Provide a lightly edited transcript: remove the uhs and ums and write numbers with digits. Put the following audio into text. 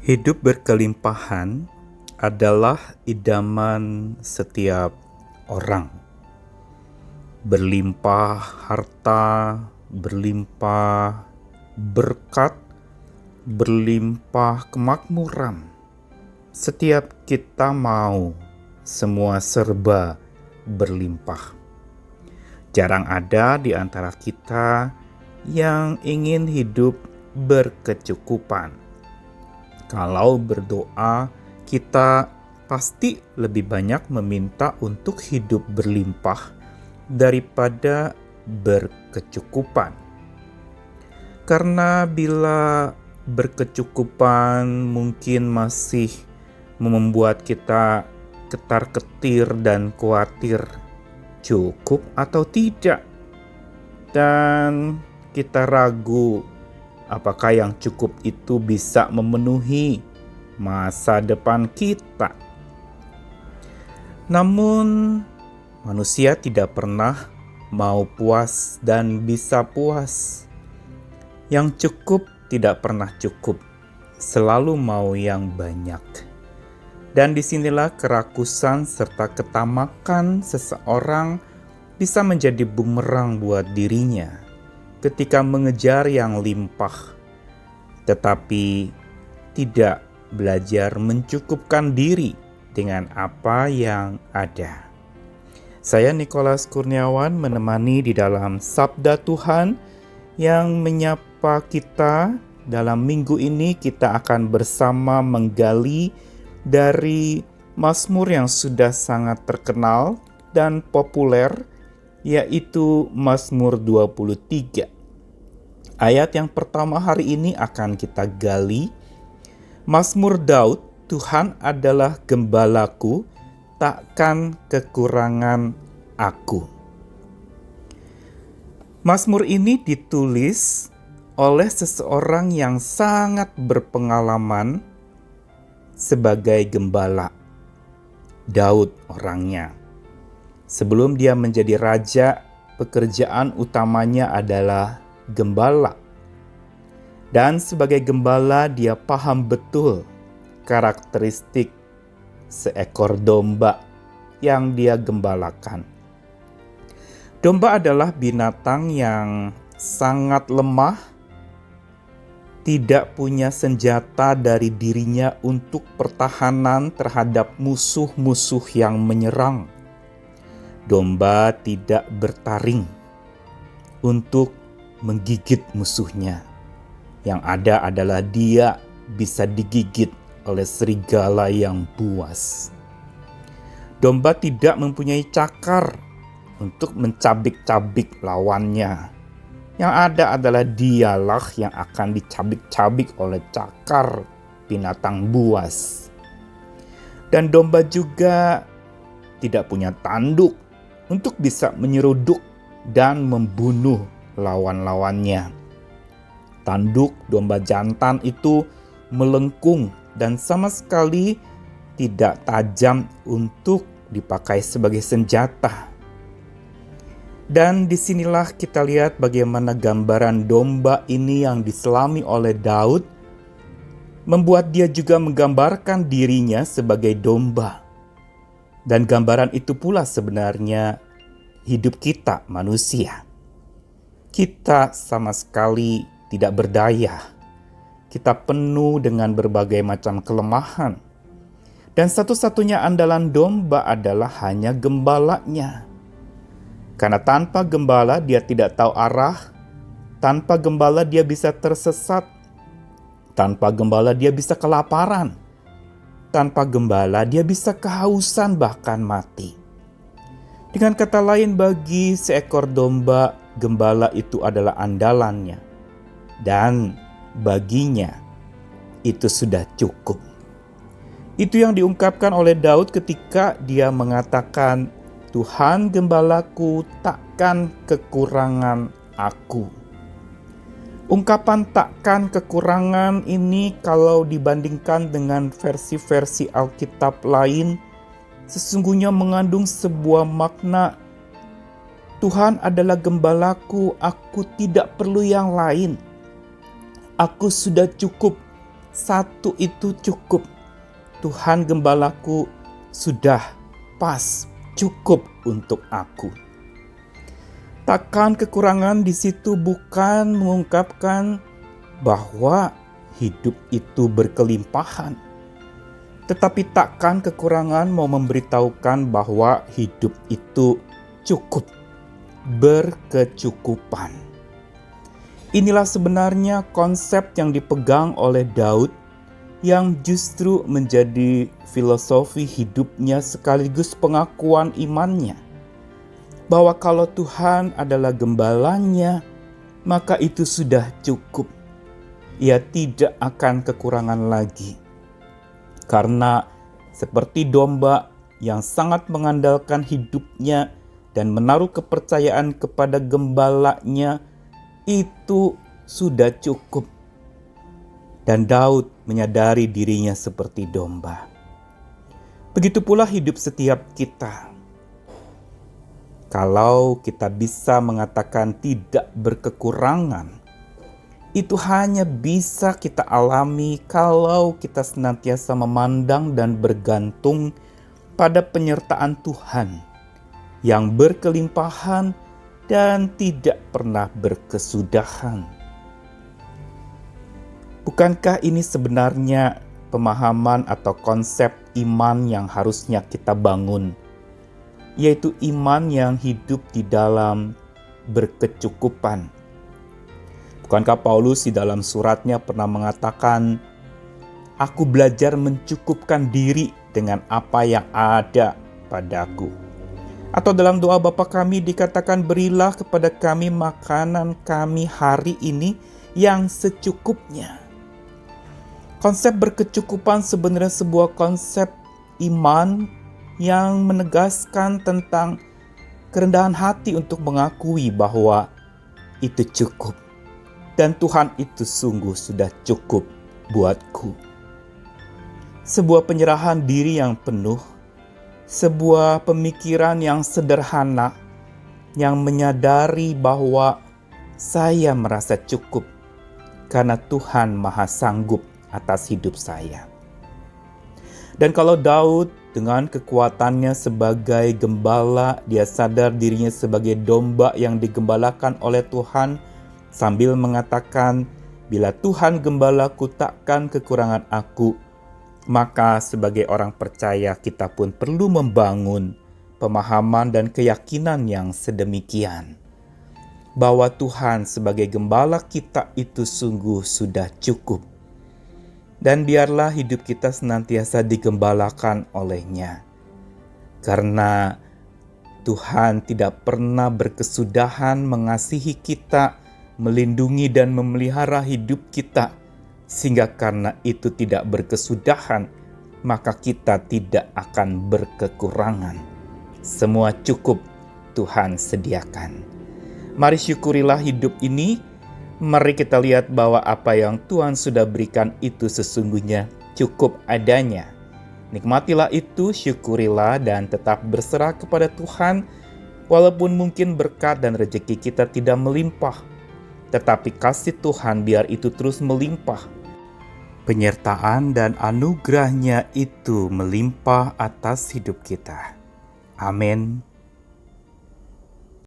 Hidup berkelimpahan adalah idaman setiap orang. Berlimpah harta, berlimpah berkat, berlimpah kemakmuran. Setiap kita mau semua serba berlimpah. Jarang ada di antara kita yang ingin hidup berkecukupan. Kalau berdoa, kita pasti lebih banyak meminta untuk hidup berlimpah daripada berkecukupan. Karena bila berkecukupan mungkin masih membuat kita ketar-ketir dan khawatir cukup atau tidak. Dan kita ragu apakah yang cukup itu bisa memenuhi masa depan kita. Namun, manusia tidak pernah mau puas dan bisa puas. Yang cukup tidak pernah cukup, selalu mau yang banyak. Dan disinilah kerakusan serta ketamakan seseorang bisa menjadi bumerang buat dirinya ketika mengejar yang limpah, tetapi tidak belajar mencukupkan diri dengan apa yang ada. Saya Nikolas Kurniawan menemani di dalam Sabda Tuhan yang menyapa kita. Dalam minggu ini kita akan bersama menggali dari Mazmur yang sudah sangat terkenal dan populer, yaitu Mazmur 23. Ayat yang pertama hari ini akan kita gali. Mazmur Daud, Tuhan adalah gembalaku, takkan kekurangan aku. Mazmur ini ditulis oleh seseorang yang sangat berpengalaman sebagai gembala. Daud orangnya. Sebelum dia menjadi raja, pekerjaan utamanya adalah gembala. Dan sebagai gembala dia paham betul karakteristik seekor domba yang dia gembalakan. Domba adalah binatang yang sangat lemah, tidak punya senjata dari dirinya untuk pertahanan terhadap musuh-musuh yang menyerang. Domba tidak bertaring untuk menggigit musuhnya. Yang ada adalah dia bisa digigit oleh serigala yang buas. Domba tidak mempunyai cakar untuk mencabik-cabik lawannya. Yang ada adalah dialah yang akan dicabik-cabik oleh cakar binatang buas. Dan domba juga tidak punya tanduk untuk bisa menyeruduk dan membunuh lawan-lawannya. Tanduk domba jantan itu melengkung dan sama sekali tidak tajam untuk dipakai sebagai senjata. Dan disinilah kita lihat bagaimana gambaran domba ini yang diselami oleh Daud membuat dia juga menggambarkan dirinya sebagai domba. Dan gambaran itu pula sebenarnya hidup kita manusia. Kita sama sekali tidak berdaya. Kita penuh dengan berbagai macam kelemahan. Dan satu-satunya andalan domba adalah hanya gembalanya. Karena tanpa gembala dia tidak tahu arah. Tanpa gembala dia bisa tersesat. Tanpa gembala dia bisa kelaparan. Tanpa gembala dia bisa kehausan bahkan mati. Dengan kata lain, bagi seekor domba, gembala itu adalah andalannya. Dan baginya itu sudah cukup. Itu yang diungkapkan oleh Daud ketika dia mengatakan, Tuhan gembalaku, takkan kekurangan aku. Ungkapan takkan kekurangan ini kalau dibandingkan dengan versi-versi Alkitab lain, sesungguhnya mengandung sebuah makna. Tuhan adalah gembalaku, aku tidak perlu yang lain. Aku sudah cukup satu itu cukup. Tuhan Gembalaku sudah pas, cukup untuk aku. Takkan kekurangan di situ bukan mengungkapkan bahwa hidup itu berkelimpahan. Tetapi takkan kekurangan mau memberitahukan bahwa hidup itu cukup, berkecukupan. Inilah sebenarnya konsep yang dipegang oleh Daud yang justru menjadi filosofi hidupnya sekaligus pengakuan imannya. Bahwa kalau Tuhan adalah gembalanya, maka itu sudah cukup. Ia tidak akan kekurangan lagi. Karena seperti domba yang sangat mengandalkan hidupnya dan menaruh kepercayaan kepada gembalanya, itu sudah cukup. Dan Daud menyadari dirinya seperti domba. Begitu pula hidup setiap kita. Kalau kita bisa mengatakan tidak berkekurangan, itu hanya bisa kita alami kalau kita senantiasa memandang dan bergantung pada penyertaan Tuhan yang berkelimpahan dan tidak pernah berkesudahan. Bukankah ini sebenarnya pemahaman atau konsep iman yang harusnya kita bangun, yaitu iman yang hidup di dalam berkecukupan? Bukankah Paulus di dalam suratnya pernah mengatakan, "Aku belajar mencukupkan diri dengan apa yang ada padaku." Atau dalam doa Bapa kami dikatakan, "Berilah kepada kami makanan kami hari ini yang secukupnya." Konsep berkecukupan sebenarnya sebuah konsep iman yang menegaskan tentang kerendahan hati untuk mengakui bahwa itu cukup. Dan Tuhan itu sungguh sudah cukup buatku. Sebuah penyerahan diri yang penuh, sebuah pemikiran yang sederhana, yang menyadari bahwa saya merasa cukup karena Tuhan Maha Sanggup atas hidup saya. Dan kalau Daud dengan kekuatannya sebagai gembala, dia sadar dirinya sebagai domba yang digembalakan oleh Tuhan, sambil mengatakan, "Bila Tuhan gembalaku takkan kekurangan aku," maka sebagai orang percaya kita pun perlu membangun pemahaman dan keyakinan yang sedemikian. Bahwa Tuhan sebagai gembala kita itu sungguh sudah cukup. Dan biarlah hidup kita senantiasa digembalakan oleh-Nya. Karena Tuhan tidak pernah berkesudahan mengasihi kita, melindungi dan memelihara hidup kita, sehingga karena itu tidak berkesudahan, maka kita tidak akan berkekurangan. Semua cukup Tuhan sediakan. Mari syukurilah hidup ini. Mari kita lihat bahwa apa yang Tuhan sudah berikan itu sesungguhnya cukup adanya. Nikmatilah itu, syukurilah dan tetap berserah kepada Tuhan, walaupun mungkin berkat dan rezeki kita tidak melimpah. Tetapi kasih Tuhan biar itu terus melimpah. Penyertaan dan anugerah-Nya itu melimpah atas hidup kita. Amin.